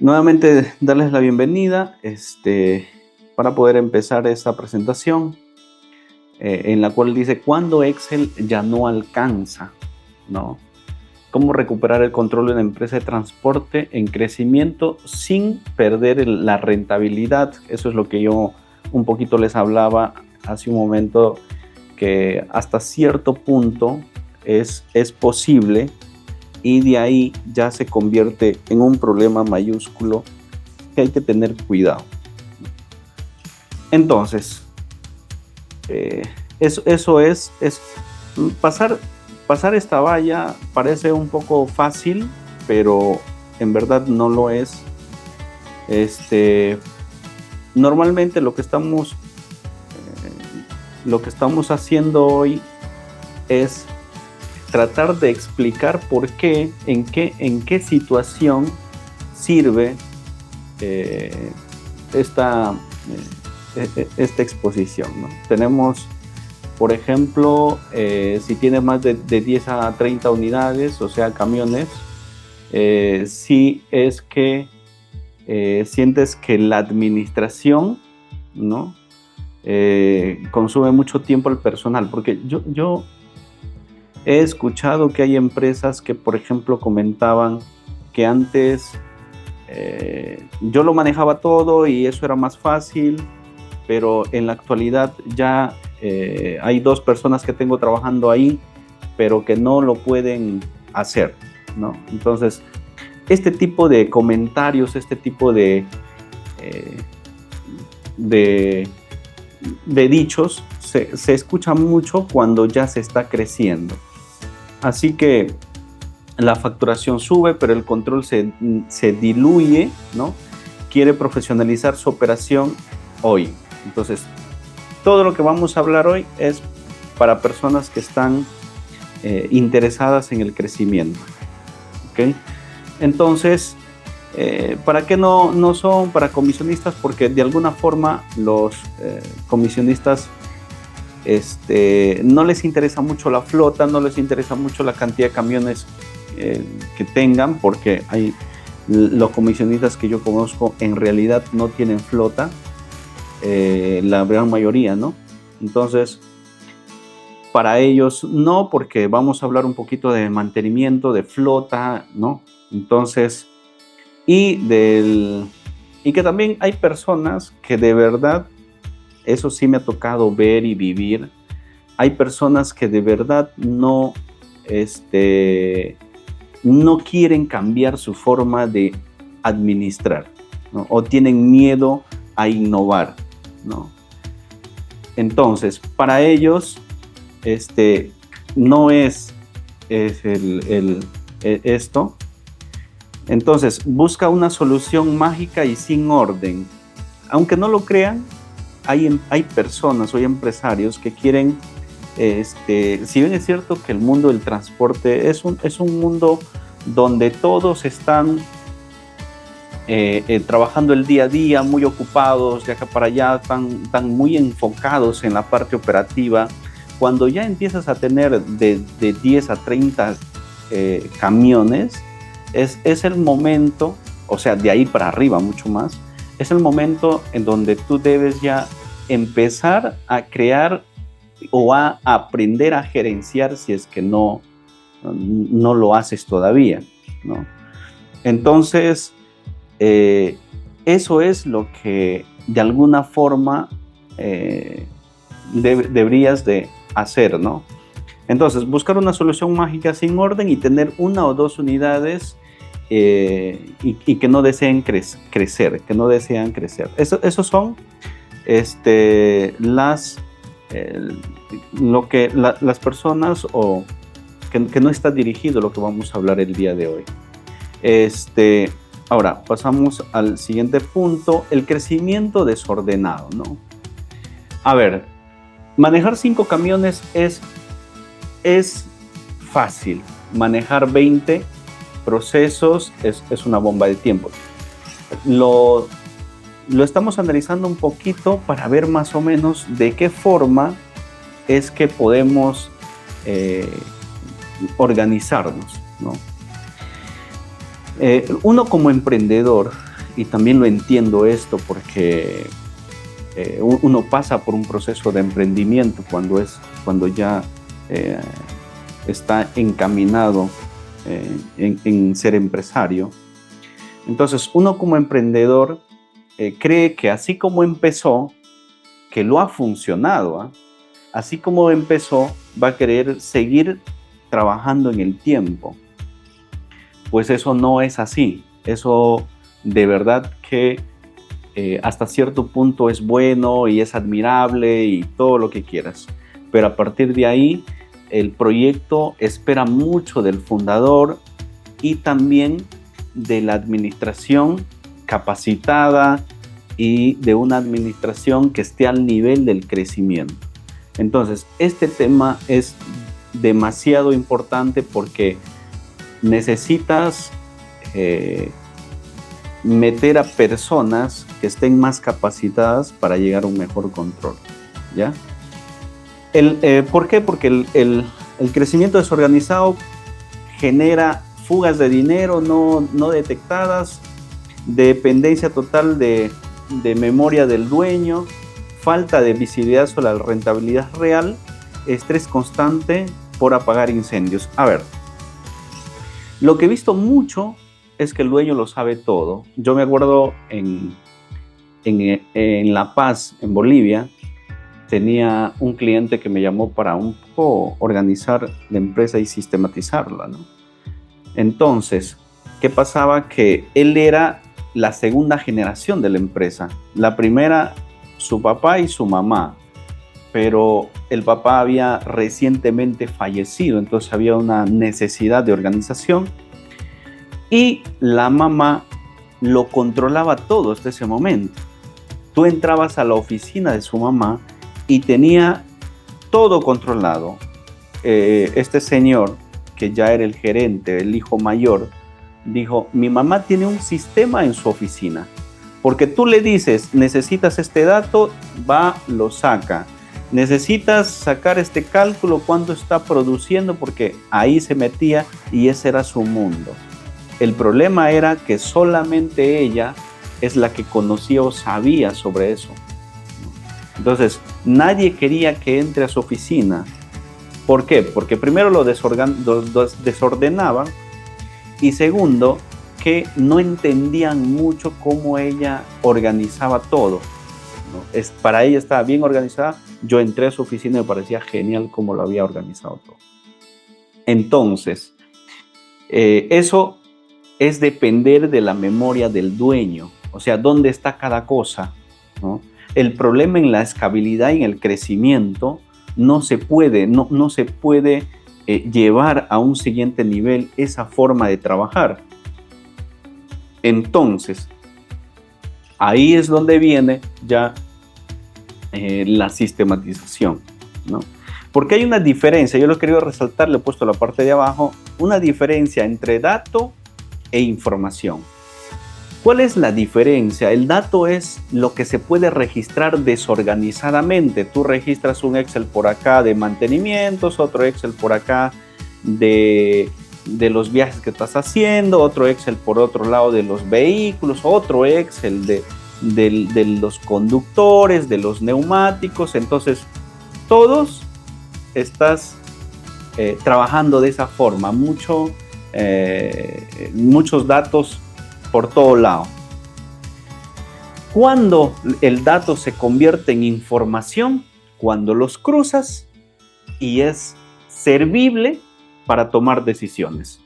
Nuevamente darles la bienvenida para poder empezar esta presentación en la cual dice cuando Excel ya no alcanza, ¿no? Cómo recuperar el control de una empresa de transporte en crecimiento sin perder la rentabilidad. Eso es lo que yo un poquito les hablaba hace un momento, que hasta cierto punto es posible, y de ahí ya se convierte en un problema mayúsculo que hay que tener cuidado. Entonces, eso es pasar esta valla. Parece un poco fácil, pero en verdad no lo es. Normalmente lo que estamos haciendo hoy es tratar de explicar por qué, en qué situación sirve esta exposición, ¿no? Tenemos, por ejemplo, si tienes más de 10 a 30 unidades, o sea, camiones, si es que sientes que la administración, ¿no? Consume mucho tiempo el personal, porque yo he escuchado que hay empresas que, por ejemplo, comentaban que antes yo lo manejaba todo y eso era más fácil, pero en la actualidad ya hay 2 personas que tengo trabajando ahí, pero que no lo pueden hacer, ¿no? Entonces, este tipo de comentarios, este tipo de dichos se escucha mucho cuando ya se está creciendo. Así que la facturación sube, pero el control se diluye, ¿no? Quiere profesionalizar su operación hoy. Entonces, todo lo que vamos a hablar hoy es para personas que están interesadas en el crecimiento, ¿ok? Entonces, ¿para qué no son para comisionistas? Porque de alguna forma los comisionistas no les interesa mucho la flota, no les interesa mucho la cantidad de camiones que tengan, porque los comisionistas que yo conozco en realidad no tienen flota, la gran mayoría, ¿no? Entonces, para ellos no, porque vamos a hablar un poquito de mantenimiento, de flota, ¿no? Entonces, y que también hay personas que de verdad, eso sí me ha tocado ver y vivir, hay personas que de verdad no quieren cambiar su forma de administrar, ¿no? O tienen miedo a innovar, ¿no? Entonces, para ellos, no es esto. Entonces, busca una solución mágica y sin orden. Aunque no lo crean, hay personas o hay empresarios que quieren, si bien es cierto que el mundo del transporte es un mundo donde todos están trabajando el día a día, muy ocupados, de acá para allá, están muy enfocados en la parte operativa. Cuando ya empiezas a tener de 10 a 30 camiones, es el momento, o sea, de ahí para arriba mucho más, es el momento en donde tú debes ya empezar a crear o a aprender a gerenciar, si es que no lo haces todavía, ¿no? Entonces, eso es lo que de alguna forma deberías de hacer, ¿no? Entonces, buscar una solución mágica sin orden y tener 1 o 2 unidades y que no deseen crecer, que no desean crecer. Esos son las personas o que no está dirigido lo que vamos a hablar el día de hoy. Ahora, pasamos al siguiente punto, el crecimiento desordenado, ¿no? A ver, manejar 5 camiones es fácil. Manejar 20 procesos es una bomba de tiempo. Lo estamos analizando un poquito para ver más o menos de qué forma es que podemos organizarnos, ¿no? Uno como emprendedor, y también lo entiendo esto porque uno pasa por un proceso de emprendimiento cuando ya eh, está encaminado en ser empresario. Entonces, uno como emprendedor cree que así como empezó, que lo ha funcionado, ¿eh? Así como empezó, va a querer seguir trabajando en el tiempo. Pues eso no es así. Eso de verdad que hasta cierto punto es bueno y es admirable y todo lo que quieras. Pero a partir de ahí, el proyecto espera mucho del fundador y también de la administración capacitada y de una administración que esté al nivel del crecimiento. Entonces, este tema es demasiado importante porque necesitas meter a personas que estén más capacitadas para llegar a un mejor control, ¿ya? ¿Por qué? Porque el crecimiento desorganizado genera fugas de dinero no detectadas, dependencia total de memoria del dueño, falta de visibilidad sobre la rentabilidad real, estrés constante por apagar incendios. A ver, lo que he visto mucho es que el dueño lo sabe todo. Yo me acuerdo en La Paz, en Bolivia, tenía un cliente que me llamó para un poco organizar la empresa y sistematizarla, ¿no? Entonces, ¿qué pasaba? Que él era la segunda generación de la empresa. La primera, su papá y su mamá, pero el papá había recientemente fallecido, entonces había una necesidad de organización y la mamá lo controlaba todo hasta ese momento. Tú entrabas a la oficina de su mamá y tenía todo controlado. Este señor, que ya era el gerente, el hijo mayor, dijo, mi mamá tiene un sistema en su oficina, porque tú le dices, necesitas este dato, va, lo saca. Necesitas sacar este cálculo, cuánto está produciendo, porque ahí se metía y ese era su mundo. El problema era que solamente ella es la que conocía o sabía sobre eso. Entonces, nadie quería que entre a su oficina. ¿Por qué? Porque primero lo desordenaban y segundo, que no entendían mucho cómo ella organizaba todo, ¿no? Para ella estaba bien organizada. Yo entré a su oficina y me parecía genial cómo lo había organizado todo. Entonces, eso es depender de la memoria del dueño, o sea, dónde está cada cosa, ¿no? El problema en la escalabilidad y en el crecimiento no se puede llevar a un siguiente nivel esa forma de trabajar. Entonces, ahí es donde viene ya la sistematización, ¿no? Porque hay una diferencia, yo lo he querido resaltar, le he puesto la parte de abajo, una diferencia entre dato e información. ¿Cuál es la diferencia? El dato es lo que se puede registrar desorganizadamente. Tú registras un Excel por acá de mantenimientos, otro Excel por acá de los viajes que estás haciendo, otro Excel por otro lado de los vehículos, otro Excel de los conductores, de los neumáticos. Entonces, todos estás trabajando de esa forma, muchos datos por todo lado. Cuando el dato se convierte en información, cuando los cruzas y es servible para tomar decisiones,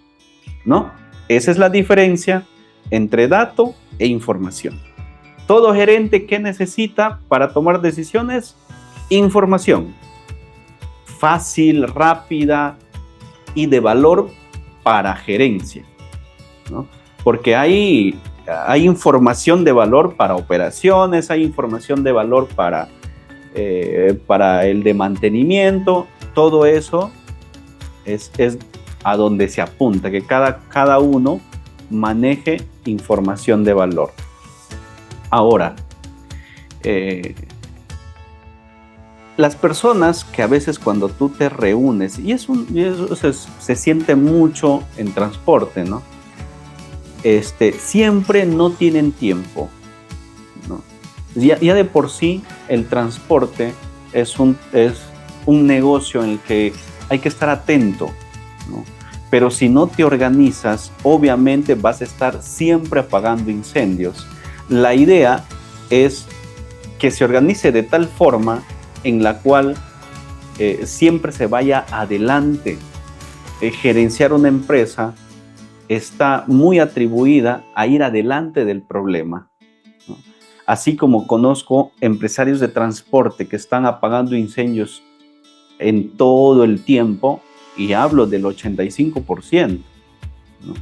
¿no? Esa es la diferencia entre dato e información. Todo gerente, ¿qué necesita para tomar decisiones? Información fácil, rápida y de valor para gerencia, ¿no? Porque hay información de valor para operaciones, hay información de valor para el de mantenimiento. Todo eso es a donde se apunta, que cada uno maneje información de valor. Ahora, las personas que a veces cuando tú te reúnes, y eso se siente mucho en transporte, ¿no? siempre no tienen tiempo, ¿no? Ya de por sí el transporte es un negocio en el que hay que estar atento, ¿no? Pero si no te organizas, obviamente vas a estar siempre apagando incendios. La idea es que se organice de tal forma en la cual siempre se vaya adelante. Gerenciar una empresa está muy atribuida a ir adelante del problema, ¿no? Así como conozco empresarios de transporte que están apagando incendios en todo el tiempo, y hablo del 85%, ¿no?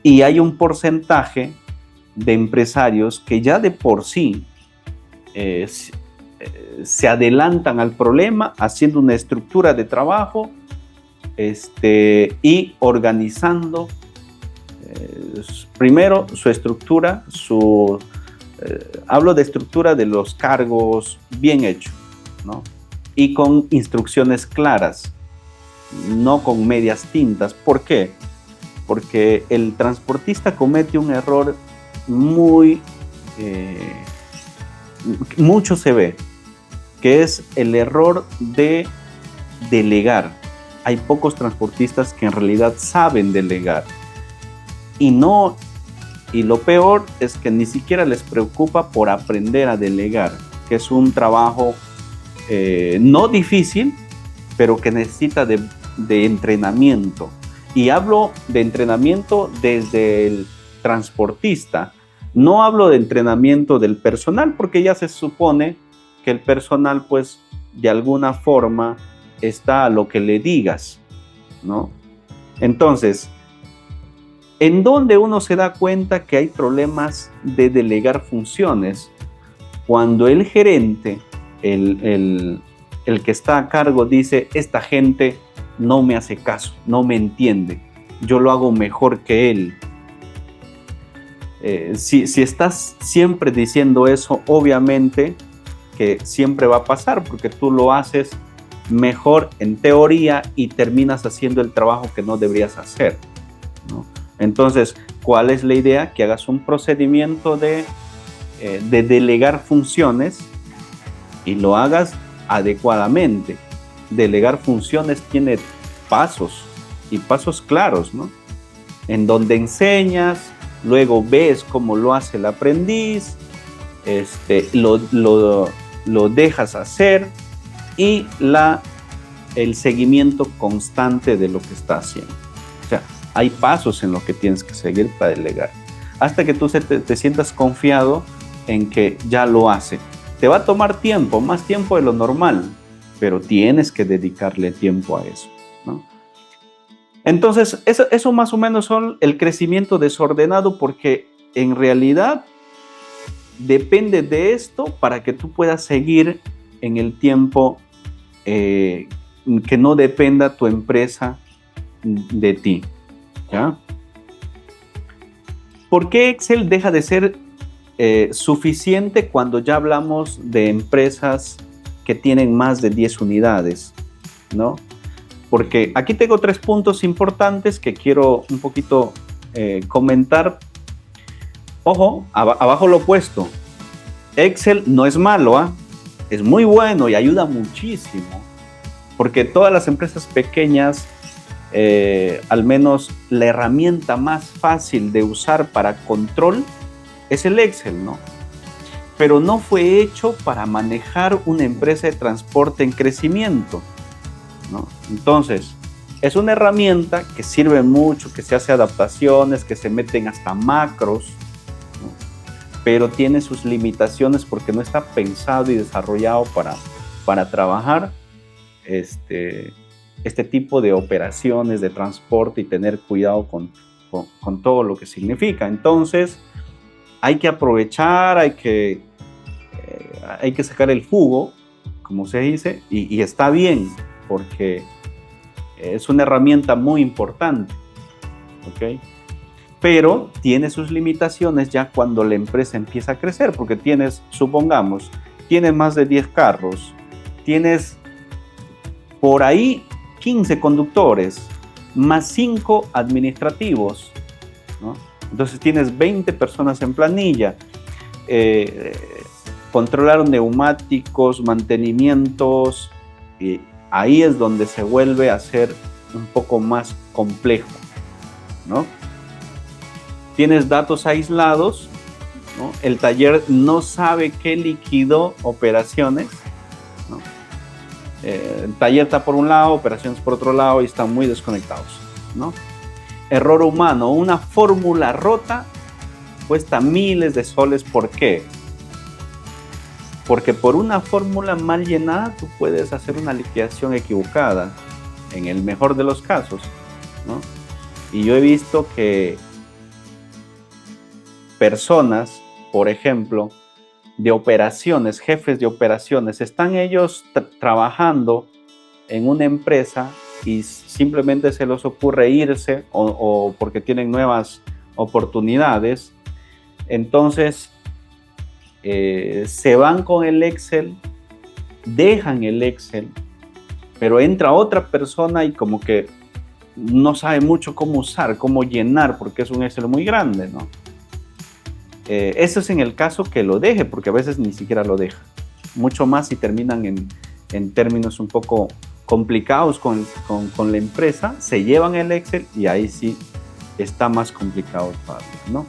Y hay un porcentaje de empresarios que ya de por sí se adelantan al problema haciendo una estructura de trabajo y organizando primero su estructura, hablo de estructura de los cargos bien hecho, ¿no? Y con instrucciones claras, no con medias tintas. ¿Por qué? Porque el transportista comete un error mucho se ve, que es el error de delegar. Hay pocos transportistas que en realidad saben delegar. Y lo peor es que ni siquiera les preocupa por aprender a delegar, que es un trabajo no difícil, pero que necesita de entrenamiento. Y hablo de entrenamiento desde el transportista. No hablo de entrenamiento del personal, porque ya se supone que el personal, pues, de alguna forma está a lo que le digas, ¿no? Entonces, ¿en dónde uno se da cuenta que hay problemas de delegar funciones? Cuando el gerente, el que está a cargo, dice: esta gente no me hace caso, no me entiende, yo lo hago mejor que él. Si estás siempre diciendo eso, obviamente que siempre va a pasar, porque tú lo haces mejor en teoría y terminas haciendo el trabajo que no deberías hacer, ¿no? Entonces, ¿cuál es la idea? Que hagas un procedimiento de delegar funciones y lo hagas adecuadamente. Delegar funciones tiene pasos y pasos claros, ¿no? En donde enseñas, luego ves cómo lo hace el aprendiz, lo dejas hacer, y el seguimiento constante de lo que está haciendo. O sea, hay pasos en lo que tienes que seguir para delegar, hasta que tú te sientas confiado en que ya lo hace. Te va a tomar tiempo, más tiempo de lo normal, pero tienes que dedicarle tiempo a eso, ¿no? Entonces, eso más o menos son el crecimiento desordenado, porque en realidad depende de esto para que tú puedas seguir en el tiempo, que no dependa tu empresa de ti, ¿ya? ¿Por qué Excel deja de ser suficiente cuando ya hablamos de empresas que tienen más de 10 unidades, ¿no? Porque aquí tengo 3 puntos importantes que quiero un poquito comentar. Ojo, abajo lo opuesto. Excel no es malo, ¿eh? Es muy bueno y ayuda muchísimo, porque todas las empresas pequeñas, al menos la herramienta más fácil de usar para control es el Excel, ¿no? Pero no fue hecho para manejar una empresa de transporte en crecimiento, ¿no? Entonces, es una herramienta que sirve mucho, que se hace adaptaciones, que se meten hasta macros, ¿no? Pero tiene sus limitaciones porque no está pensado y desarrollado para trabajar este tipo de operaciones de transporte y tener cuidado con todo lo que significa. Entonces, hay que aprovechar, hay que sacar el jugo, como se dice, y está bien, porque es una herramienta muy importante, ¿ok? Pero tiene sus limitaciones ya cuando la empresa empieza a crecer, porque supongamos, tienes más de 10 carros, tienes por ahí 15 conductores, más 5 administrativos, ¿no? Entonces tienes 20 personas en planilla, controlar neumáticos, mantenimientos, y ahí es donde se vuelve a ser un poco más complejo, ¿no? Tienes datos aislados, ¿no? El taller no sabe qué liquidó operaciones, ¿no? El taller está por un lado, operaciones por otro lado y están muy desconectados, ¿no? Error humano, una fórmula rota cuesta miles de soles. ¿Por qué? Porque por una fórmula mal llenada tú puedes hacer una liquidación equivocada, en el mejor de los casos, ¿no? Y yo he visto que personas, por ejemplo, de operaciones, jefes de operaciones, están ellos trabajando en una empresa y simplemente se les ocurre irse o porque tienen nuevas oportunidades. Entonces se van con el Excel, dejan el Excel, pero entra otra persona y como que no sabe mucho cómo usar, cómo llenar, porque es un Excel muy grande, ¿no? Eso es en el caso que lo deje, porque a veces ni siquiera lo deja. Mucho más si terminan en términos un poco complicados con la empresa, se llevan el Excel y ahí sí está más complicado todavía, ¿no?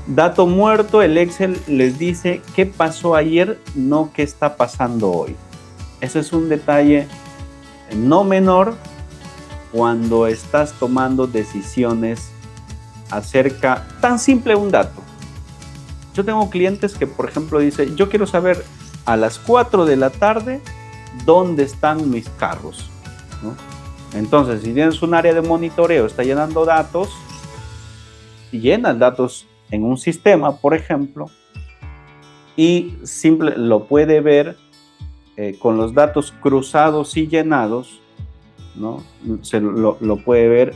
Dato muerto, el Excel les dice qué pasó ayer, no qué está pasando hoy. Ese es un detalle no menor cuando estás tomando decisiones acerca, tan simple un dato. Yo tengo clientes que, por ejemplo, dicen, yo quiero saber a las 4 de la tarde dónde están mis carros, ¿no? Entonces, si tienes un área de monitoreo, está llenando datos, y llena datos en un sistema, por ejemplo, y lo puede ver con los datos cruzados y llenados, ¿no? Lo puede ver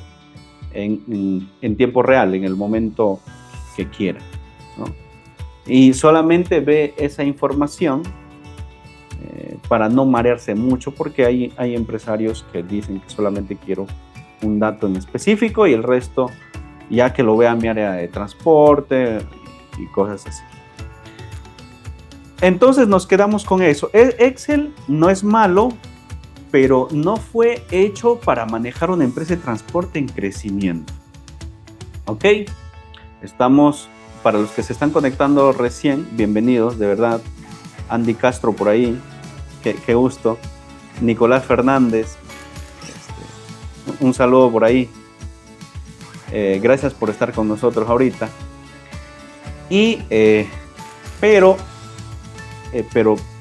en tiempo real, en el momento que quiera, ¿no? Y solamente ve esa información para no marearse mucho, porque hay empresarios que dicen que solamente quiero un dato en específico y el resto ya que lo vea mi área de transporte y cosas así. Entonces nos quedamos con eso. Excel no es malo, pero no fue hecho para manejar una empresa de transporte en crecimiento. ¿Ok? Estamos, para los que se están conectando recién, bienvenidos, de verdad. Andy Castro por ahí, qué gusto. Nicolás Fernández, un saludo por ahí. Gracias por estar con nosotros ahorita. Pero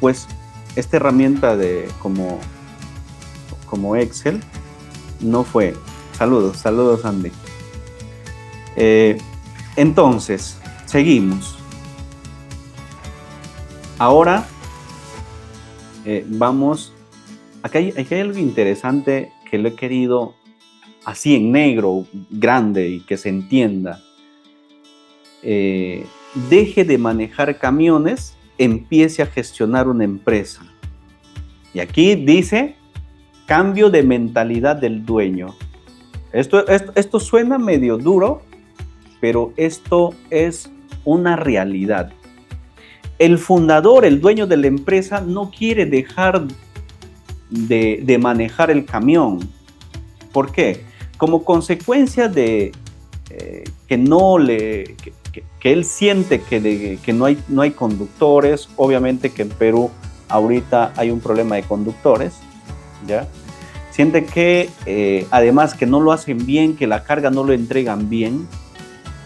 pues esta herramienta como Excel no fue. Saludos Andy. Entonces, seguimos. Ahora vamos. Aquí hay algo interesante que lo he querido así en negro, grande y que se entienda. Deje de manejar camiones, empiece a gestionar una empresa. Y aquí dice cambio de mentalidad del dueño. Esto suena medio duro, pero esto es una realidad. El fundador, el dueño de la empresa, no quiere dejar de manejar el camión. ¿Por qué? Como consecuencia de que él siente que no hay conductores. Obviamente que en Perú ahorita hay un problema de conductores, ¿ya? Siente que además que no lo hacen bien, que la carga no lo entregan bien.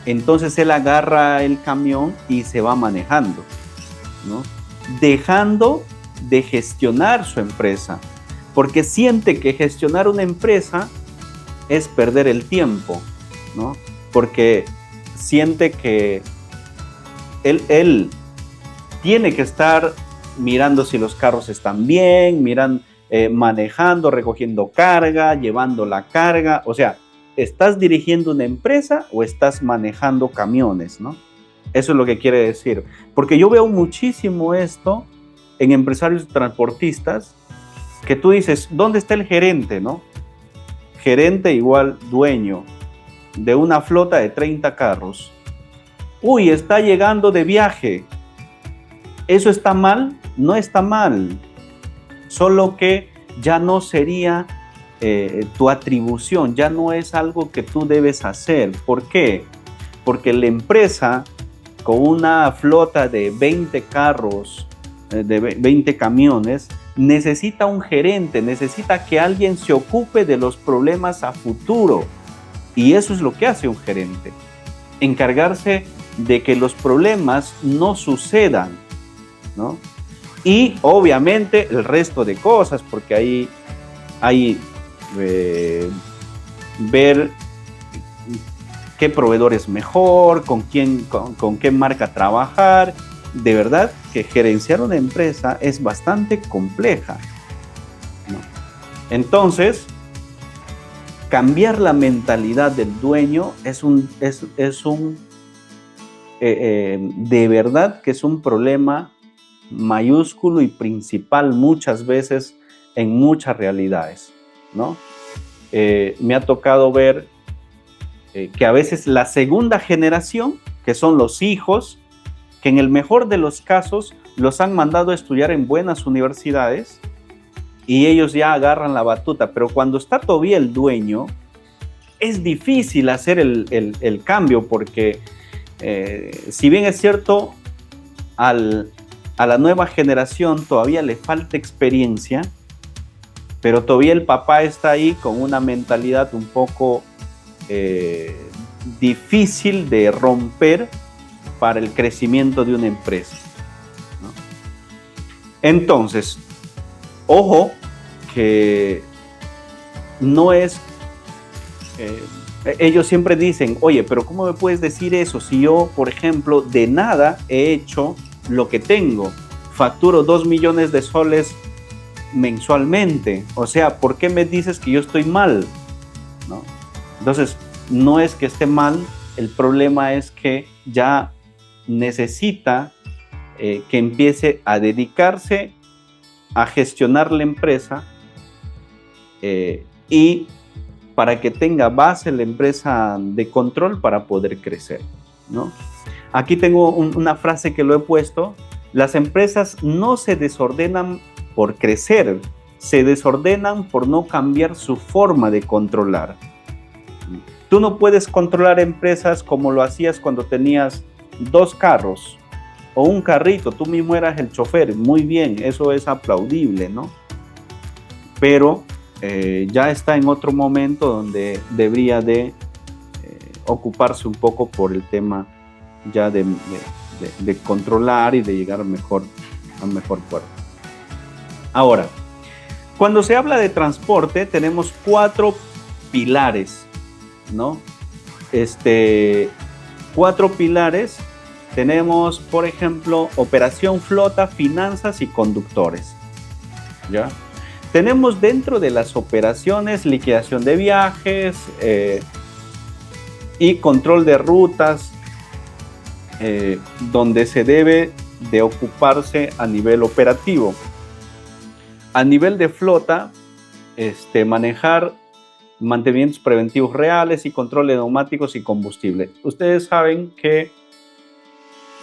Entonces él agarra el camión y se va manejando, ¿no? Dejando de gestionar su empresa, porque siente que gestionar una empresa es perder el tiempo, ¿no? Porque siente que él tiene que estar mirando si los carros están bien, manejando, recogiendo carga, llevando la carga. O sea, ¿estás dirigiendo una empresa o estás manejando camiones, no? Eso es lo que quiere decir. Porque yo veo muchísimo esto en empresarios transportistas, que tú dices, ¿dónde está el gerente, no? Gerente igual dueño. de una flota de 30 carros. Uy, está llegando de viaje. ¿Eso está mal? No está mal. Solo que ya no sería tu atribución, ya no es algo que tú debes hacer. ¿Por qué? Porque la empresa con una flota de 20 carros, de 20 camiones, necesita un gerente, necesita que alguien se ocupe de los problemas a futuro. Y eso es lo que hace un gerente, encargarse de que los problemas no sucedan, ¿no? Y obviamente el resto de cosas, porque ahí hay ver qué proveedor es mejor, con qué marca trabajar. De verdad que gerenciar una empresa es bastante compleja, ¿no? Entonces, cambiar la mentalidad del dueño de verdad que es un problema mayúsculo y principal muchas veces en muchas realidades, ¿no? Me ha tocado ver que a veces la segunda generación, que son los hijos, que en el mejor de los casos los han mandado a estudiar en buenas universidades y ellos ya agarran la batuta, pero cuando está todavía el dueño, es difícil hacer el cambio porque si bien es cierto, a la nueva generación todavía le falta experiencia, pero todavía el papá está ahí con una mentalidad un poco difícil de romper para el crecimiento de una empresa, ¿no? Entonces, ojo que no es... ellos siempre dicen, oye, pero ¿cómo me puedes decir eso si yo, por ejemplo, de nada he hecho lo que tengo? Facturo 2 millones de soles mensualmente. O sea, ¿por qué me dices que yo estoy mal? ¿No? Entonces, no es que esté mal, el problema es que ya necesita que empiece a dedicarse a gestionar la empresa y para que tenga base la empresa de control para poder crecer, ¿no? Aquí tengo una frase que lo he puesto: las empresas no se desordenan por crecer, se desordenan por no cambiar su forma de controlar. Tú no puedes controlar empresas como lo hacías cuando tenías 2 carros o un carrito, tú mismo eras el chofer, muy bien, eso es aplaudible, ¿no? Pero ya está en otro momento donde debería de ocuparse un poco por el tema ya de controlar y de llegar a un mejor puerto. Ahora, cuando se habla de transporte tenemos 4 pilares, ¿no? 4 pilares. Tenemos, por ejemplo, operación, flota, finanzas y conductores, ¿ya? Tenemos dentro de las operaciones liquidación de viajes y control de rutas, donde se debe de ocuparse a nivel operativo. A nivel de flota, manejar mantenimientos preventivos reales y control de neumáticos y combustible. Ustedes saben que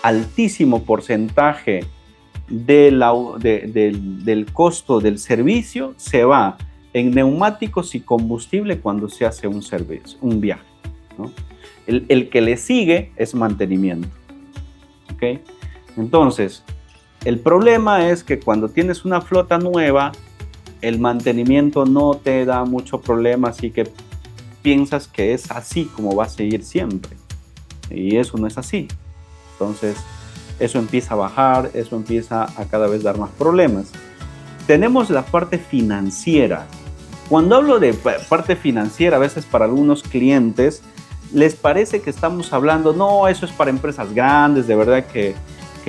altísimo porcentaje del costo del servicio se va en neumáticos y combustible cuando se hace un servicio, un viaje, ¿no? El que le sigue es mantenimiento, ¿ok? Entonces, el problema es que cuando tienes una flota nueva, el mantenimiento no te da mucho problema, así que piensas que es así como va a seguir siempre. Y eso no es así. Entonces, eso empieza a bajar, eso empieza a cada vez dar más problemas. Tenemos la parte financiera. Cuando hablo de parte financiera, a veces para algunos clientes les parece que estamos hablando, no, eso es para empresas grandes, de verdad que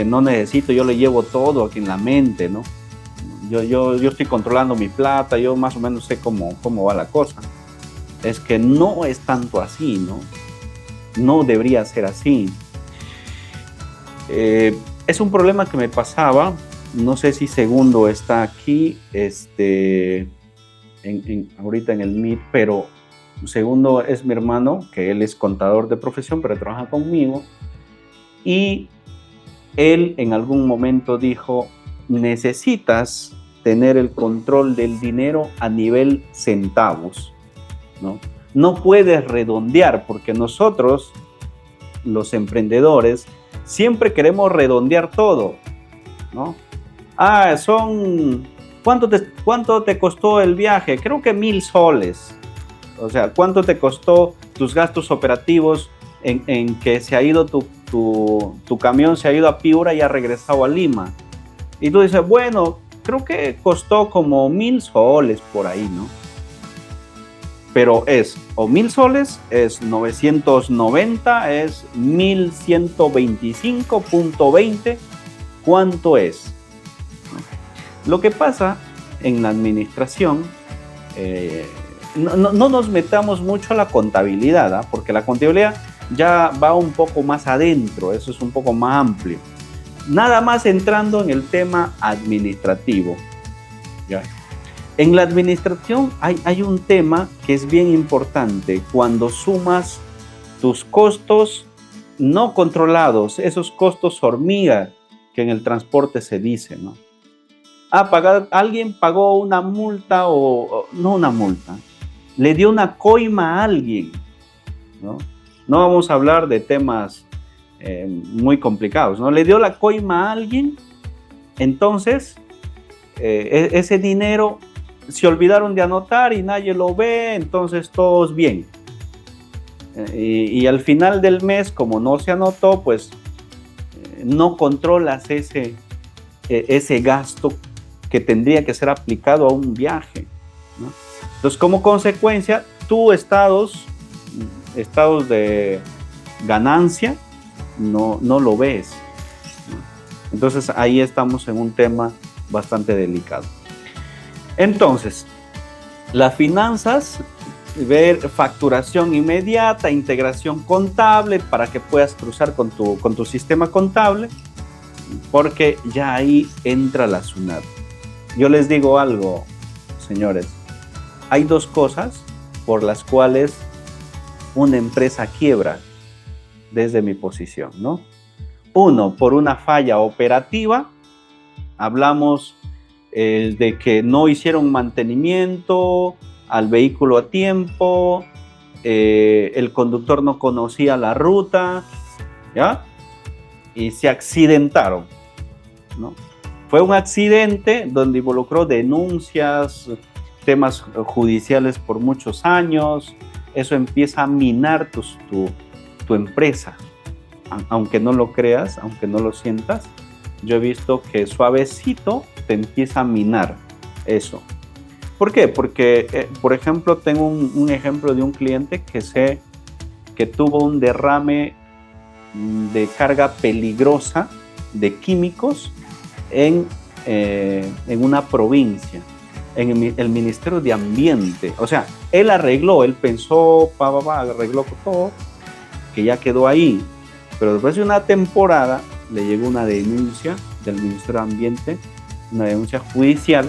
no necesito, yo le llevo todo aquí en la mente, ¿no? Yo estoy controlando mi plata, yo más o menos sé cómo va la cosa. Es que no es tanto así, ¿no? No debería ser así. Es un problema que me pasaba, no sé si Segundo está aquí, ahorita en el Meet, pero segundo es mi hermano, que él es contador de profesión, pero trabaja conmigo. Y él en algún momento dijo, necesitas tener el control del dinero a nivel centavos, ¿no? No puedes redondear, porque nosotros, los emprendedores, siempre queremos redondear todo, ¿no? ¿Cuánto te costó el viaje? Creo que 1,000 soles. O sea, ¿cuánto te costó tus gastos operativos en que se ha ido tu camión, se ha ido a Piura y ha regresado a Lima? Y tú dices, bueno, creo que costó como 1,000 soles por ahí, ¿no? Pero es o 1,000 soles, es 990, es 1,125.20. ¿Cuánto es? Lo que pasa en la administración, no nos metamos mucho a la contabilidad, ¿eh? Porque la contabilidad ya va un poco más adentro, eso es un poco más amplio. Nada más entrando en el tema administrativo, ¿ya? En la administración hay un tema que es bien importante cuando sumas tus costos no controlados, esos costos hormiga que en el transporte se dice, ¿no? Alguien pagó una multa o no una multa, le dio una coima a alguien, ¿no? No vamos a hablar de temas muy complicados, ¿no? Le dio la coima a alguien, entonces ese dinero se olvidaron de anotar y nadie lo ve, entonces todos bien. Y al final del mes, como no se anotó, pues no controlas ese gasto que tendría que ser aplicado a un viaje, ¿no? Entonces, como consecuencia, estados de ganancia no lo ves, ¿no? Entonces, ahí estamos en un tema bastante delicado. Entonces, las finanzas, ver facturación inmediata, integración contable para que puedas cruzar con tu sistema contable, porque ya ahí entra la SUNAT. Yo les digo algo, señores, hay dos cosas por las cuales una empresa quiebra desde mi posición, ¿no? Uno, por una falla operativa, hablamos de que no hicieron mantenimiento al vehículo a tiempo, el conductor no conocía la ruta, ¿ya? Y se accidentaron, ¿no? Fue un accidente donde involucró denuncias, temas judiciales por muchos años. Eso empieza a minar tu empresa. Aunque no lo creas, aunque no lo sientas, yo he visto que suavecito te empieza a minar eso. ¿Por qué? Porque, por ejemplo, tengo un ejemplo de un cliente que sé que tuvo un derrame de carga peligrosa de químicos en una provincia, en el Ministerio de Ambiente. O sea, él pensó, arregló todo, que ya quedó ahí. Pero después de una temporada le llegó una denuncia del Ministerio de Ambiente, una denuncia judicial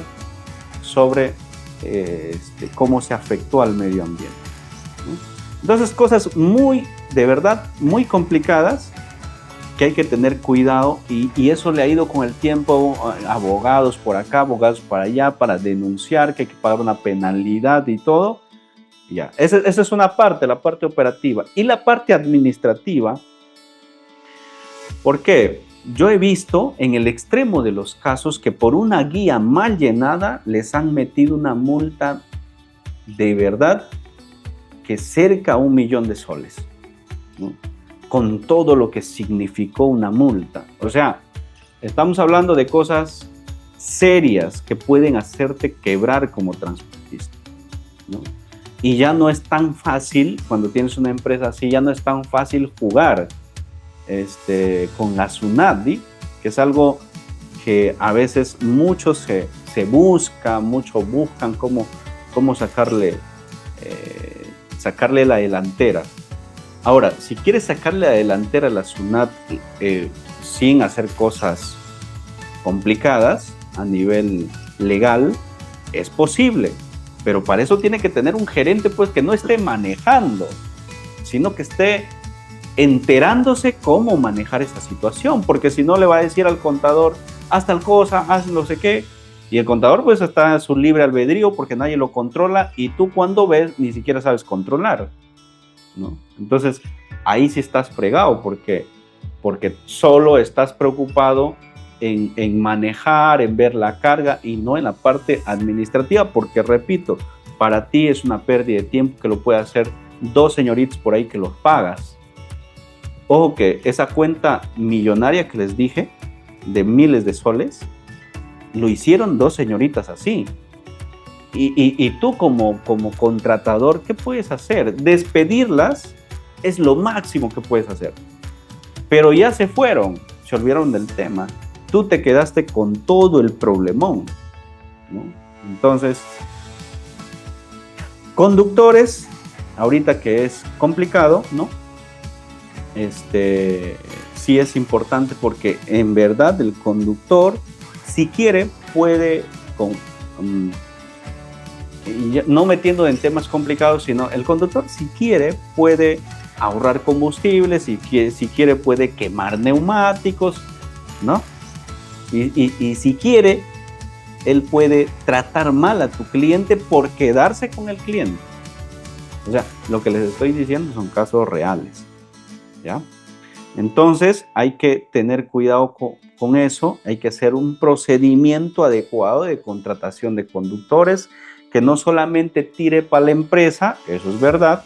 sobre cómo se afectó al medio ambiente, ¿no? Entonces, cosas de verdad, muy complicadas que hay que tener cuidado y eso le ha ido con el tiempo, abogados por acá, abogados para allá, para denunciar que hay que pagar una penalidad y todo. Ya, esa es una parte, la parte operativa. Y la parte administrativa, ¿por qué? Yo he visto en el extremo de los casos que por una guía mal llenada les han metido una multa de verdad que cerca a 1,000,000 de soles, ¿no? Con todo lo que significó una multa. O sea, estamos hablando de cosas serias que pueden hacerte quebrar como transportista, ¿no? Y ya no es tan fácil, cuando tienes una empresa así, ya no es tan fácil jugar con la SUNAT, que es algo que a veces muchos se buscan cómo sacarle la delantera. Ahora, si quieres sacarle la delantera a la SUNAT sin hacer cosas complicadas a nivel legal, es posible. Pero para eso tiene que tener un gerente, pues, que no esté manejando, sino que esté enterándose cómo manejar esa situación, porque si no le va a decir al contador, haz tal cosa, haz no sé qué, y el contador pues está a su libre albedrío porque nadie lo controla y tú cuando ves ni siquiera sabes controlar, ¿no? Entonces ahí sí estás fregado porque solo estás preocupado en manejar, en ver la carga y no en la parte administrativa, porque repito, para ti es una pérdida de tiempo que lo puede hacer dos señoritos por ahí que los pagas. Ojo que esa cuenta millonaria que les dije, de miles de soles, lo hicieron dos señoritas así. Y tú como contratador, ¿qué puedes hacer? Despedirlas es lo máximo que puedes hacer. Pero ya se fueron, se olvidaron del tema. Tú te quedaste con todo el problemón, ¿no? Entonces, conductores, ahorita que es complicado, ¿no? Sí es importante porque en verdad el conductor, si quiere, puede, no metiendo en temas complicados, sino el conductor, si quiere, puede ahorrar combustible, si quiere, puede quemar neumáticos, ¿no? Y si quiere, él puede tratar mal a tu cliente por quedarse con el cliente. O sea, lo que les estoy diciendo son casos reales, ¿ya? Entonces hay que tener cuidado con eso, hay que hacer un procedimiento adecuado de contratación de conductores que no solamente tire para la empresa, eso es verdad,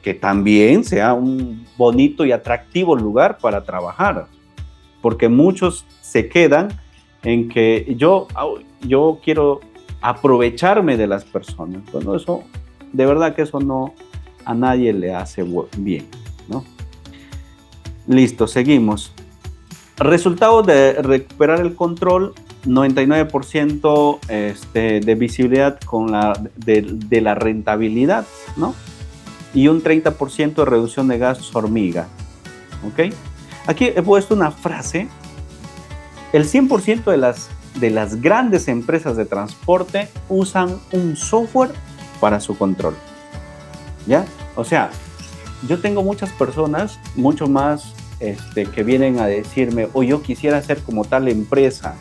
que también sea un bonito y atractivo lugar para trabajar, porque muchos se quedan en que yo quiero aprovecharme de las personas. Bueno, eso, de verdad que eso no a nadie le hace bien, ¿no? Listo, seguimos. Resultado de recuperar el control, 99% de visibilidad de la rentabilidad, ¿no? Y un 30% de reducción de gastos hormiga, ¿ok? Aquí he puesto una frase. El 100% de las grandes empresas de transporte usan un software para su control, ¿ya? O sea, yo tengo muchas personas, mucho más que vienen a decirme, yo quisiera ser como tal empresa.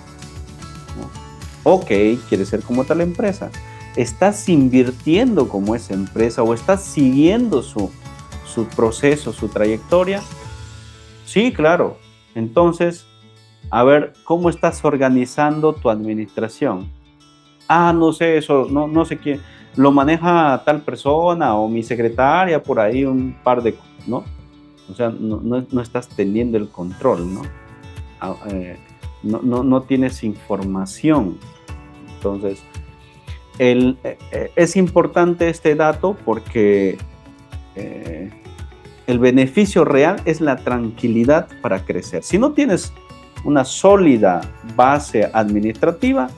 ¿No? Ok, quieres ser como tal empresa. ¿Estás invirtiendo como esa empresa o estás siguiendo su proceso, su trayectoria? Sí, claro. Entonces, a ver, ¿cómo estás organizando tu administración? No sé, eso, no sé quién, lo maneja tal persona o mi secretaria, por ahí un par de, ¿no? O sea, no estás teniendo el control, ¿no? No tienes información. Entonces, es importante este dato porque el beneficio real es la tranquilidad para crecer. Si no tienes una sólida base administrativa,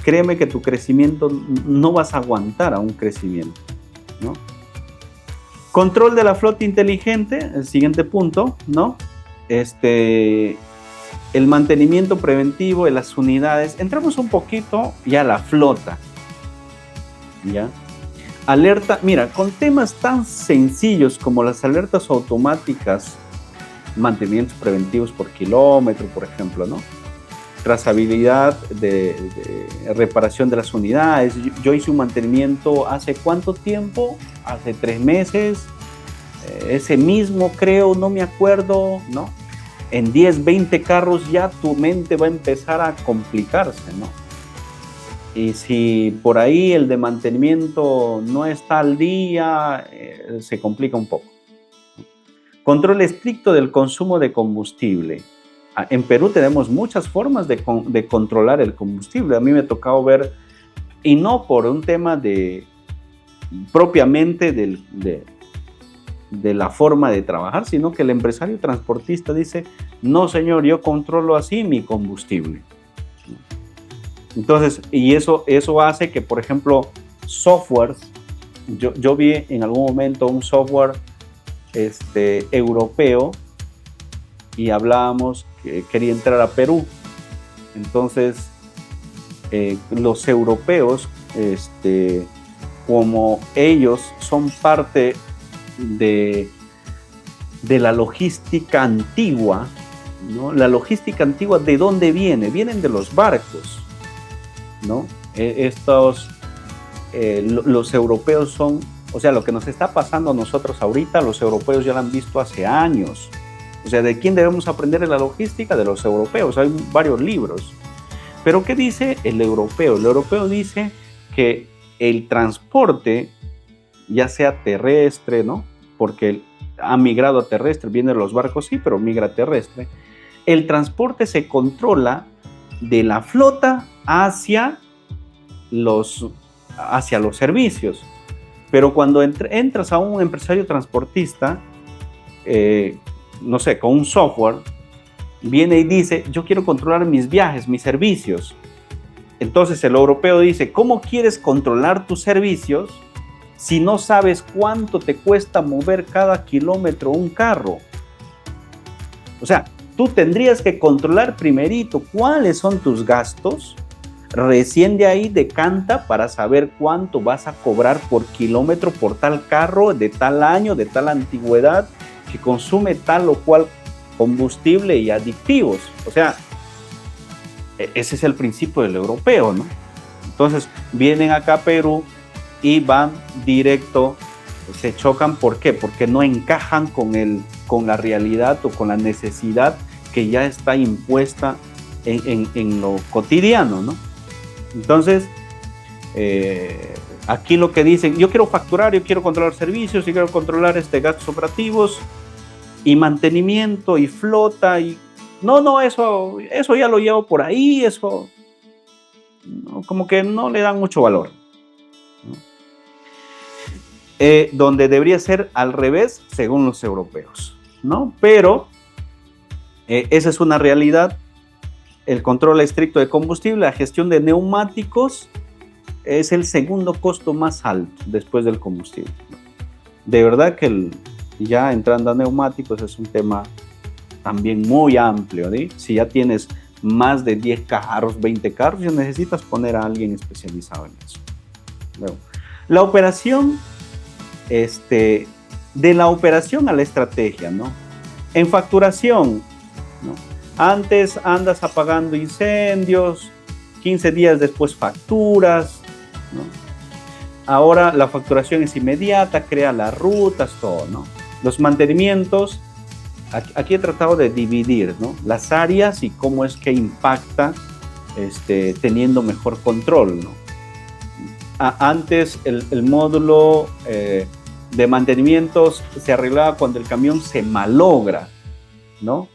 créeme que tu crecimiento no vas a aguantar a un crecimiento, ¿no? Control de la flota inteligente, el siguiente punto, ¿no? El mantenimiento preventivo de las unidades. Entramos un poquito ya a la flota, ¿ya? Alerta, mira, con temas tan sencillos como las alertas automáticas, mantenimientos preventivos por kilómetro, por ejemplo, ¿no? Trazabilidad de reparación de las unidades. Yo hice un mantenimiento hace ¿cuánto tiempo? Hace 3 meses, ese mismo creo, no me acuerdo, ¿no? En 10, 20 carros ya tu mente va a empezar a complicarse, ¿no? Y si por ahí el de mantenimiento no está al día, se complica un poco. Control estricto del consumo de combustible. En Perú tenemos muchas formas de controlar el combustible. A mí me ha tocado ver, y no por un tema propiamente de la forma de trabajar, sino que el empresario transportista dice, no señor, yo controlo así mi combustible. Entonces, y eso hace que, por ejemplo, softwares, yo vi en algún momento un software europeo y hablábamos que quería entrar a Perú. Entonces, los europeos como ellos son parte de la logística antigua, ¿no? La logística antigua, ¿de dónde viene? Vienen de los barcos, ¿no? Los europeos son, o sea, lo que nos está pasando a nosotros ahorita, los europeos ya lo han visto hace años. O sea, ¿de quién debemos aprender en la logística? De los europeos. Hay varios libros. Pero ¿qué dice el europeo? El europeo dice que el transporte, ya sea terrestre, ¿no? Porque ha migrado a terrestre, viene de los barcos, sí, pero migra a terrestre. El transporte se controla de la flota hacia los servicios. Pero cuando entras a un empresario transportista, no sé, con un software, viene y dice, yo quiero controlar mis viajes, mis servicios. Entonces el europeo dice, ¿cómo quieres controlar tus servicios si no sabes cuánto te cuesta mover cada kilómetro un carro? O sea, tú tendrías que controlar primerito cuáles son tus gastos, recién de ahí decanta para saber cuánto vas a cobrar por kilómetro por tal carro de tal año, de tal antigüedad, que consume tal o cual combustible y aditivos. O sea, ese es el principio del europeo, ¿no? Entonces, vienen acá a Perú y van directo, se chocan. ¿Por qué? Porque no encajan con la realidad o con la necesidad que ya está impuesta en lo cotidiano, ¿no? Entonces, aquí lo que dicen, yo quiero facturar, yo quiero controlar servicios, yo quiero controlar gastos operativos y mantenimiento y flota y no, eso ya lo llevo por ahí, eso no, como que no le dan mucho valor, ¿no? Donde debería ser al revés según los europeos, ¿no? Pero esa es una realidad. El control estricto de combustible, la gestión de neumáticos es el segundo costo más alto después del combustible. De verdad que ya entrando a neumáticos es un tema también muy amplio, ¿sí? Si ya tienes más de 10 carros, 20 carros, ya necesitas poner a alguien especializado en eso. Luego, la operación, de la operación a la estrategia, ¿no? En facturación, ¿no? Antes andas apagando incendios, 15 días después facturas, ¿no? Ahora la facturación es inmediata, crea las rutas, todo, ¿no? Los mantenimientos, aquí he tratado de dividir, ¿no? Las áreas y cómo es que impacta teniendo mejor control, ¿no? Antes el módulo de mantenimientos se arreglaba cuando el camión se malogra, ¿no?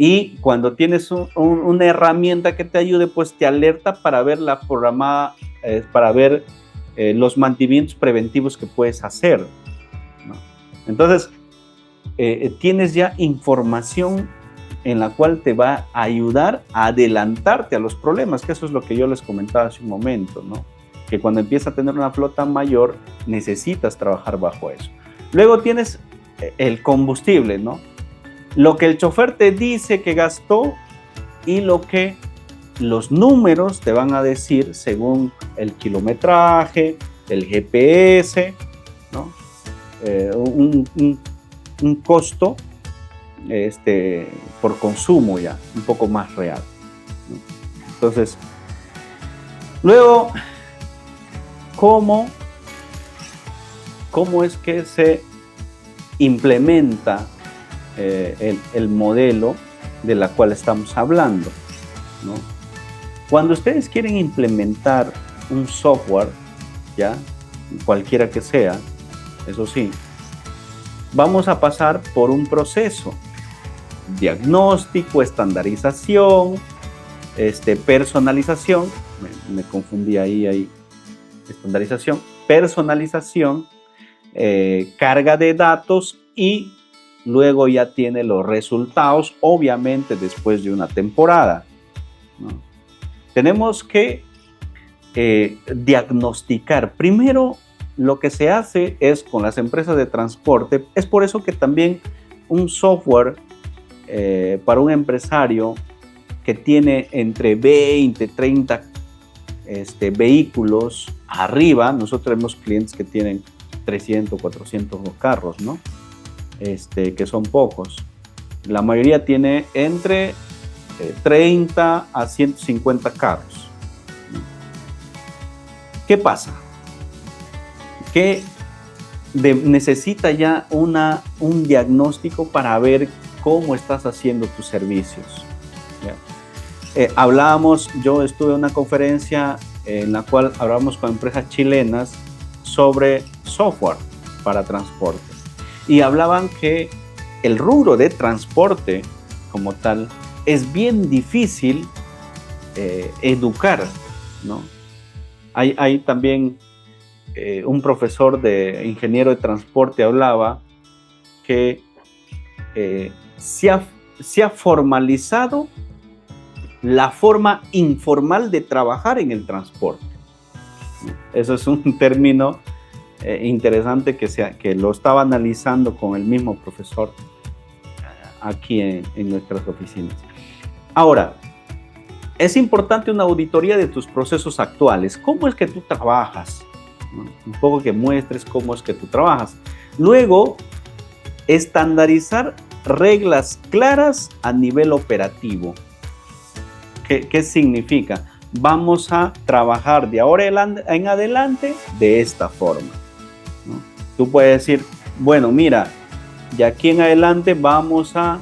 Y cuando tienes una herramienta que te ayude, pues te alerta para ver la programada, para ver los mantenimientos preventivos que puedes hacer, ¿no? Entonces, tienes ya información en la cual te va a ayudar a adelantarte a los problemas, que eso es lo que yo les comentaba hace un momento, ¿no? Que cuando empiezas a tener una flota mayor, necesitas trabajar bajo eso. Luego tienes el combustible, ¿no? Lo que el chofer te dice que gastó y lo que los números te van a decir según el kilometraje, el GPS, ¿no? Un costo por consumo ya, un poco más real, ¿no? Entonces, luego, ¿cómo es que se implementa el modelo de la cual estamos hablando, ¿no? Cuando ustedes quieren implementar un software, ya, cualquiera que sea, eso sí, vamos a pasar por un proceso: diagnóstico, estandarización, personalización, me confundí ahí, estandarización, personalización, carga de datos y luego ya tiene los resultados, obviamente después de una temporada, ¿no? Tenemos que diagnosticar. Primero, lo que se hace es con las empresas de transporte. Es por eso que también un software para un empresario que tiene entre 20, 30 vehículos arriba. Nosotros tenemos clientes que tienen 300, 400 carros, ¿no? Que son pocos. La mayoría tiene entre 30 a 150 carros. ¿Qué pasa? Que necesita ya un diagnóstico para ver cómo estás haciendo tus servicios. Yo estuve en una conferencia en la cual hablamos con empresas chilenas sobre software para transporte, y hablaban que el rubro de transporte como tal es bien difícil educar, ¿no? Hay también un profesor de ingeniero de transporte hablaba que se ha formalizado la forma informal de trabajar en el transporte. Eso es un término interesante que lo estaba analizando con el mismo profesor aquí en nuestras oficinas. Ahora, es importante una auditoría de tus procesos actuales. ¿Cómo es que tú trabajas? Un poco que muestres cómo es que tú trabajas. Luego, estandarizar reglas claras a nivel operativo. ¿Qué significa? Vamos a trabajar de ahora en adelante de esta forma, ¿no? Tú puedes decir, bueno, mira, de aquí en adelante vamos a,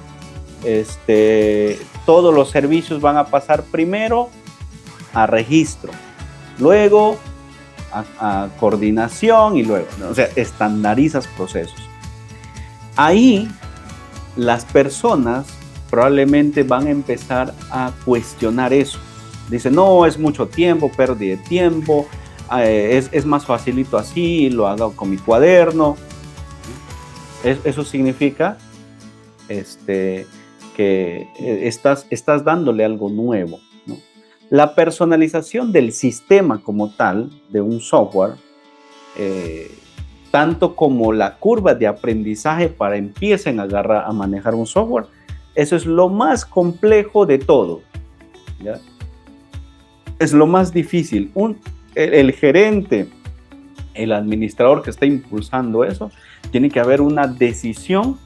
todos los servicios van a pasar primero a registro, luego a coordinación y luego, ¿no? O sea, estandarizas procesos. Ahí las personas probablemente van a empezar a cuestionar eso. Dicen, no, es mucho tiempo, pérdida de tiempo, es más facilito así, lo hago con mi cuaderno. Eso significa que estás dándole algo nuevo, ¿no? La personalización del sistema como tal, de un software, tanto como la curva de aprendizaje para empiecen a manejar un software, eso es lo más complejo de todo, ¿ya? Es lo más difícil. El gerente, el administrador que está impulsando eso, tiene que haber una decisión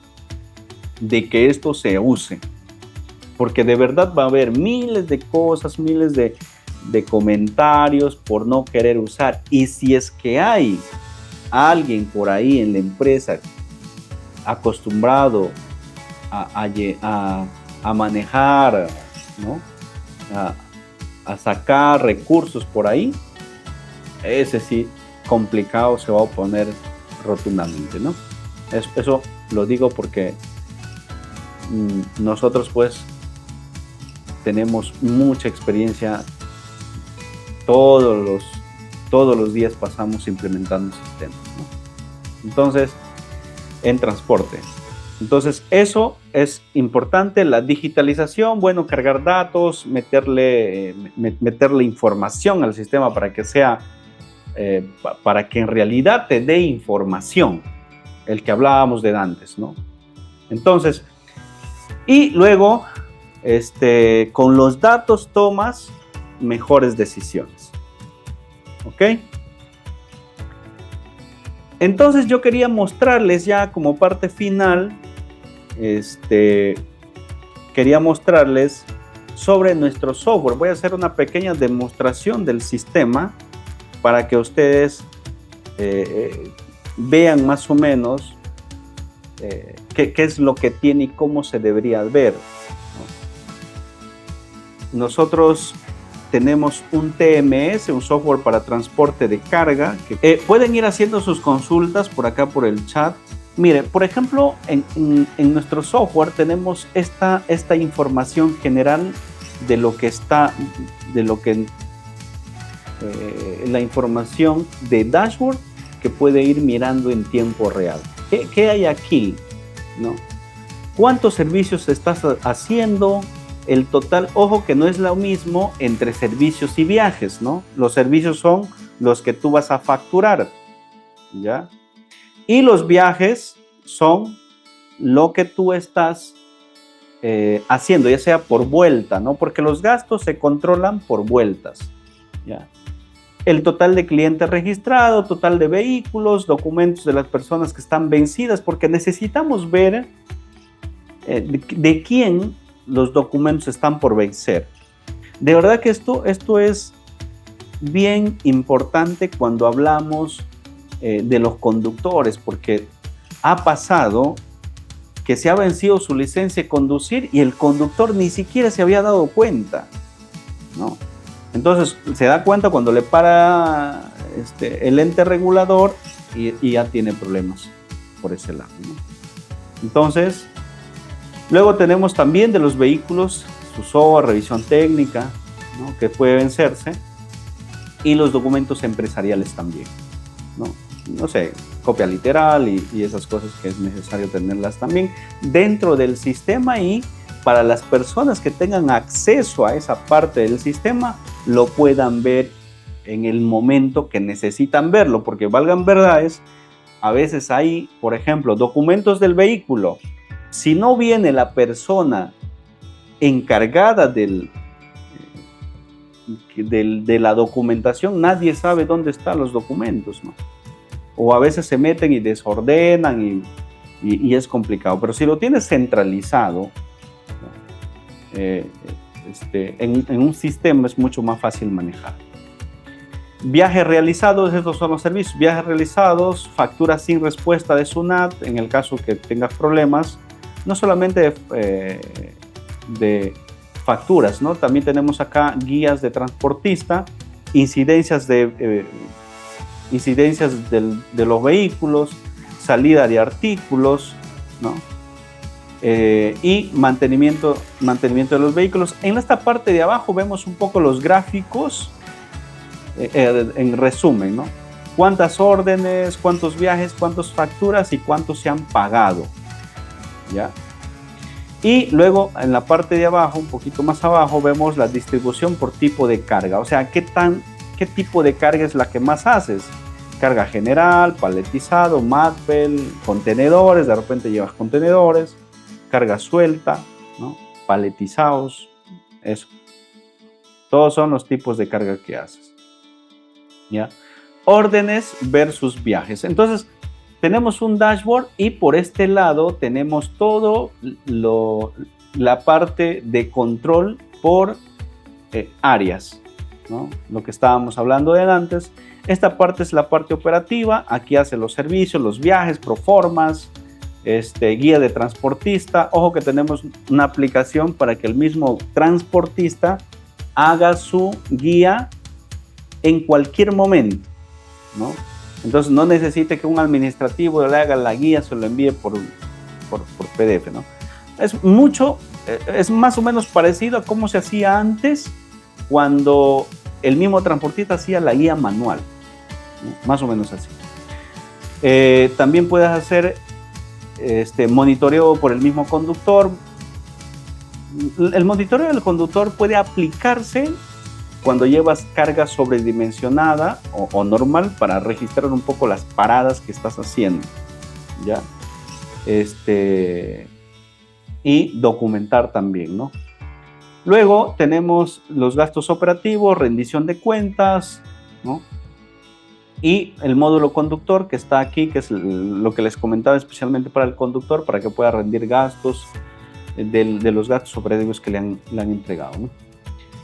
de que esto se use. Porque de verdad va a haber miles de cosas, miles de comentarios por no querer usar. Y si es que hay alguien por ahí en la empresa acostumbrado a manejar, ¿no? A sacar recursos por ahí, ese sí, complicado, se va a oponer rotundamente, ¿no? Eso lo digo porque nosotros pues tenemos mucha experiencia, todos los días pasamos implementando sistemas, ¿no? Entonces, en transporte. Entonces, eso es importante, la digitalización, bueno, cargar datos, meterle información al sistema para que sea, para que en realidad te dé información, el que hablábamos de antes, ¿no? Entonces, y luego, con los datos tomas mejores decisiones, ¿ok? Entonces yo quería mostrarles ya como parte final, quería mostrarles sobre nuestro software. Voy a hacer una pequeña demostración del sistema para que ustedes vean más o menos qué es lo que tiene y cómo se debería ver, ¿no? Nosotros tenemos un TMS, un software para transporte de carga, que pueden ir haciendo sus consultas por acá por el chat. Mire, por ejemplo, en nuestro software tenemos esta información general de lo que está, la información de dashboard que puede ir mirando en tiempo real. ¿Qué hay aquí, ¿no? ¿Cuántos servicios estás haciendo? El total, ojo que no es lo mismo entre servicios y viajes, ¿no? Los servicios son los que tú vas a facturar, ¿ya? Y los viajes son lo que tú estás haciendo, ya sea por vuelta, ¿no? Porque los gastos se controlan por vueltas, ¿ya? el total de clientes registrados, total de vehículos, documentos de las personas que están vencidas, porque necesitamos ver de quién los documentos están por vencer. De verdad que esto es bien importante cuando hablamos de los conductores, porque ha pasado que se ha vencido su licencia de conducir y el conductor ni siquiera se había dado cuenta, ¿no? Entonces se da cuenta cuando le para el ente regulador y ya tiene problemas por ese lado, ¿no? Entonces, luego tenemos también de los vehículos su SOA, revisión técnica, ¿no?, que puede vencerse, y los documentos empresariales también, ¿no? No sé, copia literal y esas cosas que es necesario tenerlas también dentro del sistema, y para las personas que tengan acceso a esa parte del sistema lo puedan ver en el momento que necesitan verlo, porque valgan verdades, a veces hay, por ejemplo, documentos del vehículo. Si no viene la persona encargada de la documentación, nadie sabe dónde están los documentos, ¿no? O a veces se meten y desordenan y es complicado. Pero si lo tienes centralizado, en un sistema es mucho más fácil manejar. Viajes realizados, estos son los servicios. Viajes realizados, facturas sin respuesta de SUNAT, en el caso que tengas problemas, no solamente de facturas, ¿no? También tenemos acá guías de transportista, incidencias de los vehículos, salida de artículos, ¿no? Y mantenimiento de los vehículos. En esta parte de abajo vemos un poco los gráficos, en resumen, ¿no? Cuántas órdenes, cuántos viajes, cuántas facturas y cuántos se han pagado, ¿ya? Y luego en la parte de abajo, un poquito más abajo, vemos la distribución por tipo de carga. O sea, qué tipo de carga es la que más haces. Carga general, paletizado, Matbel, contenedores, de repente llevas contenedores, carga suelta, ¿no? Paletizados, eso. Todos son los tipos de carga que haces, ¿ya? Órdenes versus viajes. Entonces, tenemos un dashboard y por este lado tenemos todo la parte de control por áreas, ¿no? Lo que estábamos hablando de antes. Esta parte es la parte operativa. Aquí hace los servicios, los viajes, proformas, guía de transportista. Ojo que tenemos una aplicación para que el mismo transportista haga su guía en cualquier momento, ¿no? Entonces no necesite que un administrativo le haga la guía, se lo envíe por PDF, ¿no? Es más o menos parecido a cómo se hacía antes, cuando el mismo transportista hacía la guía manual, ¿no? Más o menos así. También puedes hacer monitoreo por el mismo conductor. El monitoreo del conductor puede aplicarse cuando llevas carga sobredimensionada o normal, para registrar un poco las paradas que estás haciendo, ¿ya? Y documentar también, ¿no? Luego tenemos los gastos operativos, rendición de cuentas, ¿no? Y el módulo conductor que está aquí, que es lo que les comentaba, especialmente para el conductor, para que pueda rendir gastos de los gastos operativos que le han entregado, ¿no?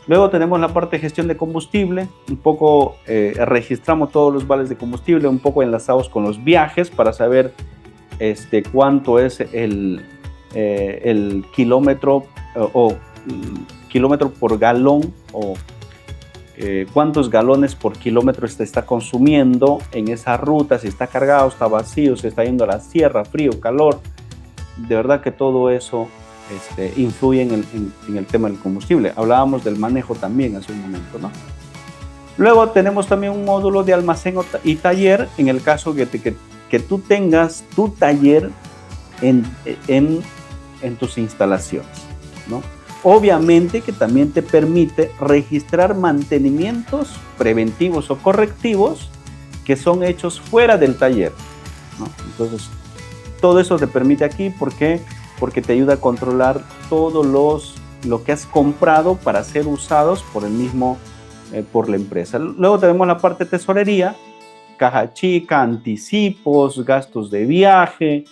Luego tenemos la parte de gestión de combustible. Un poco registramos todos los vales de combustible, un poco enlazados con los viajes, para saber cuánto es el kilómetro o kilómetro por galón, o cuántos galones por kilómetro está consumiendo en esa ruta, si está cargado, está vacío, si está yendo a la sierra, frío, calor. De verdad que todo eso influye en el tema del combustible. Hablábamos del manejo también hace un momento, ¿no? Luego tenemos también un módulo de almacén y taller, en el caso que tú tengas tu taller en tus instalaciones, ¿no? Obviamente que también te permite registrar mantenimientos preventivos o correctivos que son hechos fuera del taller, ¿no? Entonces, todo eso te permite aquí. ¿Por qué? Porque te ayuda a controlar todo lo que has comprado para ser usados por el mismo por la empresa. Luego tenemos la parte de tesorería, caja chica, anticipos, gastos de viaje,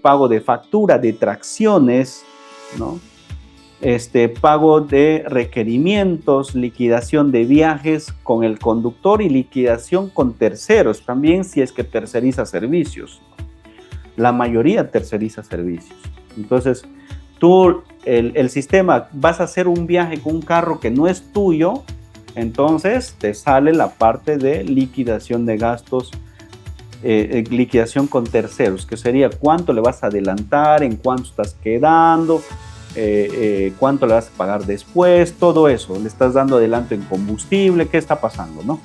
pago de factura, de tracciones, ¿no? Pago de requerimientos, liquidación de viajes con el conductor y liquidación con terceros, también si es que terceriza servicios. La mayoría terceriza servicios. Entonces, tú, el sistema, vas a hacer un viaje con un carro que no es tuyo, entonces te sale la parte de liquidación de gastos, liquidación con terceros, que sería cuánto le vas a adelantar, en cuánto estás quedando, cuánto le vas a pagar después, todo eso. Le estás dando adelanto en combustible, ¿qué está pasando, no?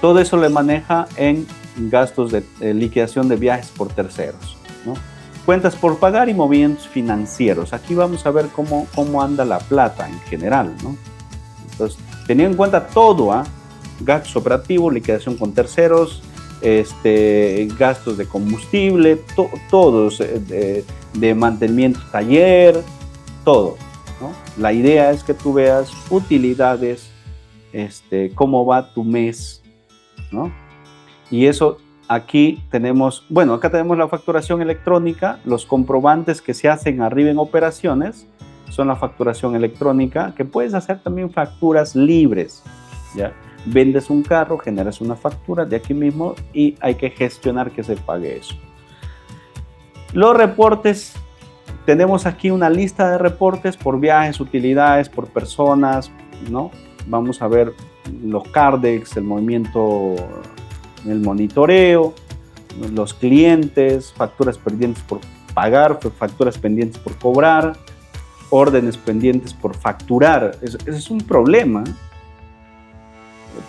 Todo eso le maneja en gastos de liquidación de viajes por terceros, ¿no? Cuentas por pagar y movimientos financieros. Aquí vamos a ver cómo anda la plata en general, ¿no? Entonces, teniendo en cuenta todo, gastos operativos, liquidación con terceros, gastos de combustible, todos, de mantenimiento taller, todo, ¿no? La idea es que tú veas utilidades, cómo va tu mes, ¿no? Y eso aquí tenemos, bueno, acá tenemos la facturación electrónica, los comprobantes que se hacen arriba en operaciones son la facturación electrónica, que puedes hacer también facturas libres, ¿ya? Vendes un carro, generas una factura de aquí mismo y hay que gestionar que se pague eso. Los reportes, tenemos aquí una lista de reportes por viajes, utilidades, por personas, ¿no? Vamos a ver los CARDEX, el movimiento, el monitoreo, los clientes, facturas pendientes por pagar, facturas pendientes por cobrar, órdenes pendientes por facturar. Eso es un problema.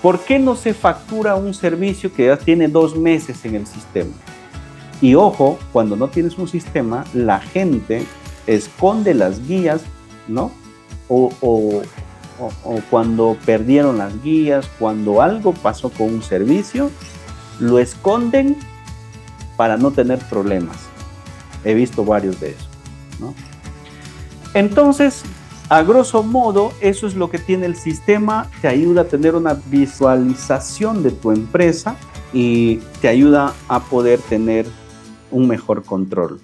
¿Por qué no se factura un servicio que ya tiene 2 meses en el sistema? Y ojo, cuando no tienes un sistema, la gente esconde las guías, ¿no? O cuando perdieron las guías, cuando algo pasó con un servicio, lo esconden para no tener problemas. He visto varios de esos, ¿no? Entonces, a grosso modo, eso es lo que tiene el sistema, te ayuda a tener una visualización de tu empresa y te ayuda a poder tener un mejor control.